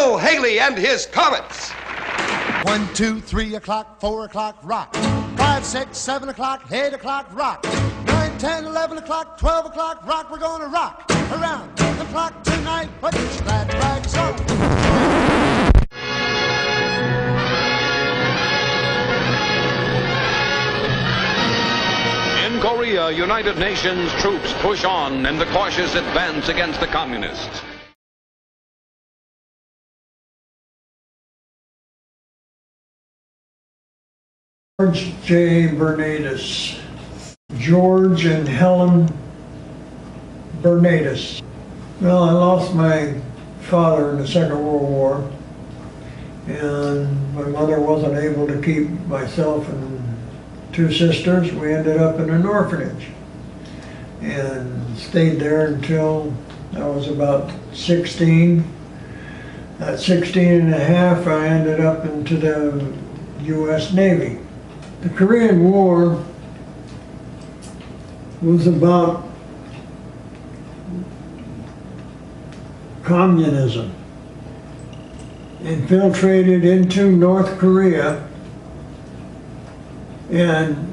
Bill Haley and his Comets. 1, 2, 3 o'clock, 4 o'clock, rock. 5, 6, 7 o'clock, 8 o'clock, rock. 9, 10, 11 o'clock, 12 o'clock, rock. We're gonna rock around the clock tonight. Put your glad rags on. In Korea, United Nations troops push on in the cautious advance against the communists. George J. Bernatus. George and Helen Bernatus. Well, I lost my father in the Second World War, and my mother wasn't able to keep myself and 2 sisters. We ended up in an orphanage and stayed there until I was about 16. At 16 and a half, I ended up into the U.S. Navy. The Korean War was about communism. Infiltrated into North Korea, and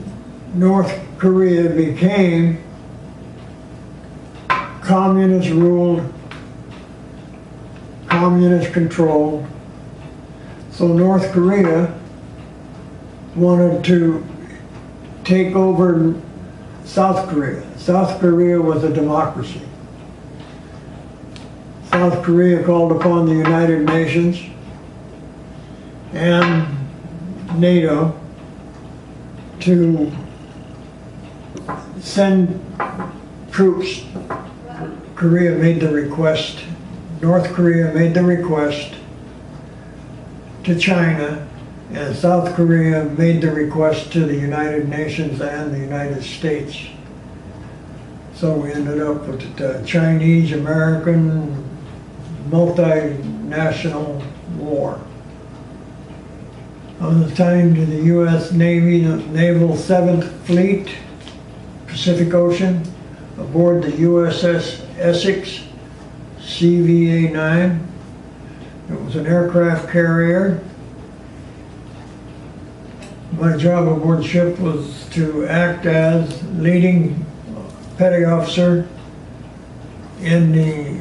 North Korea became communist-ruled, communist-controlled. So North Korea wanted to take over South Korea. South Korea was a democracy. South Korea called upon the United Nations and NATO to send troops. Korea made the request, North Korea made the request to China, and South Korea made the request to the United Nations and the United States. So we ended up with the Chinese-American multinational war. On the time to the U.S. Navy, Naval 7th Fleet, Pacific Ocean, aboard the USS Essex, CVA-9. It was an aircraft carrier. My job aboard ship was to act as leading petty officer in the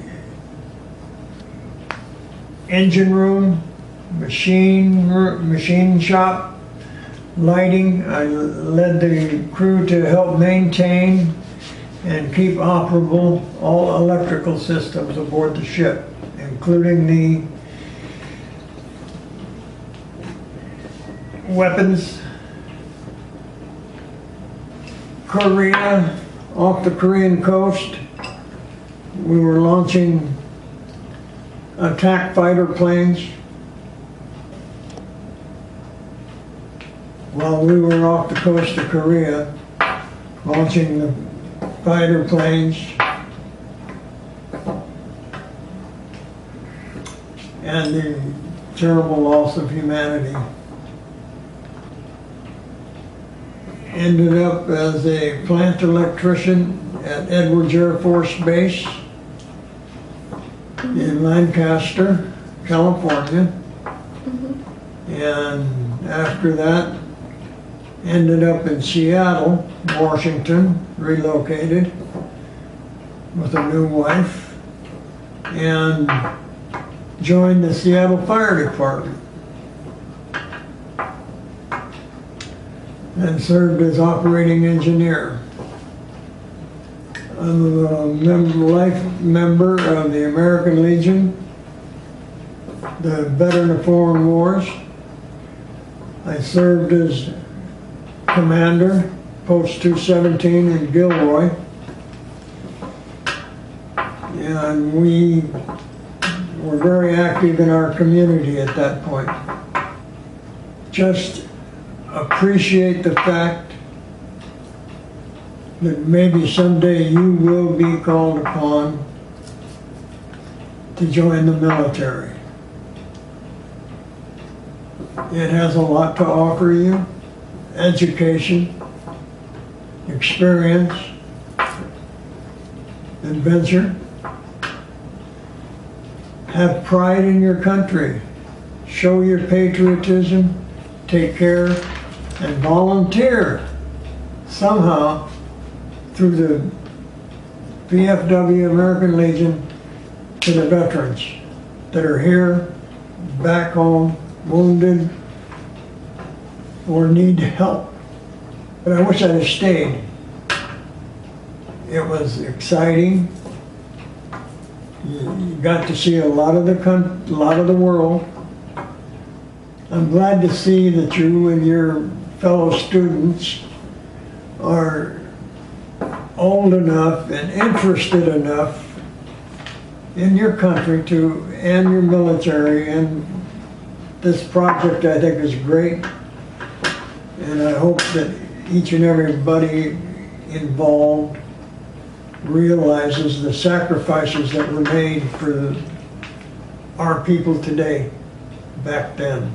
engine room, machine shop, lighting. I led the crew to help maintain and keep operable all electrical systems aboard the ship, including the weapons. Korea, off the Korean coast, we were launching attack fighter planes. While we were off the coast of Korea, launching the fighter planes, and the terrible loss of humanity. Ended up as a plant electrician at Edwards Air Force Base in Lancaster, California. And after that, ended up in Seattle, Washington, relocated with a new wife, and joined the Seattle Fire Department and served as operating engineer. I'm a life member of the American Legion, the Veteran of Foreign Wars. I served as commander, Post 217 in Gilroy, and we were very active in our community at that point. Just appreciate the fact that maybe someday you will be called upon to join the military. It has a lot to offer you: education, experience, adventure, have pride in your country, show your patriotism, take care, and volunteer somehow through the VFW American Legion to the veterans that are here, back home, wounded, or need help. But I wish I'd have stayed. It was exciting. You got to see a lot of the world. I'm glad to see that you and your fellow students are old enough and interested enough in your country and your military, and this project I think is great, and I hope that each and everybody involved realizes the sacrifices that were made for our people today, back then.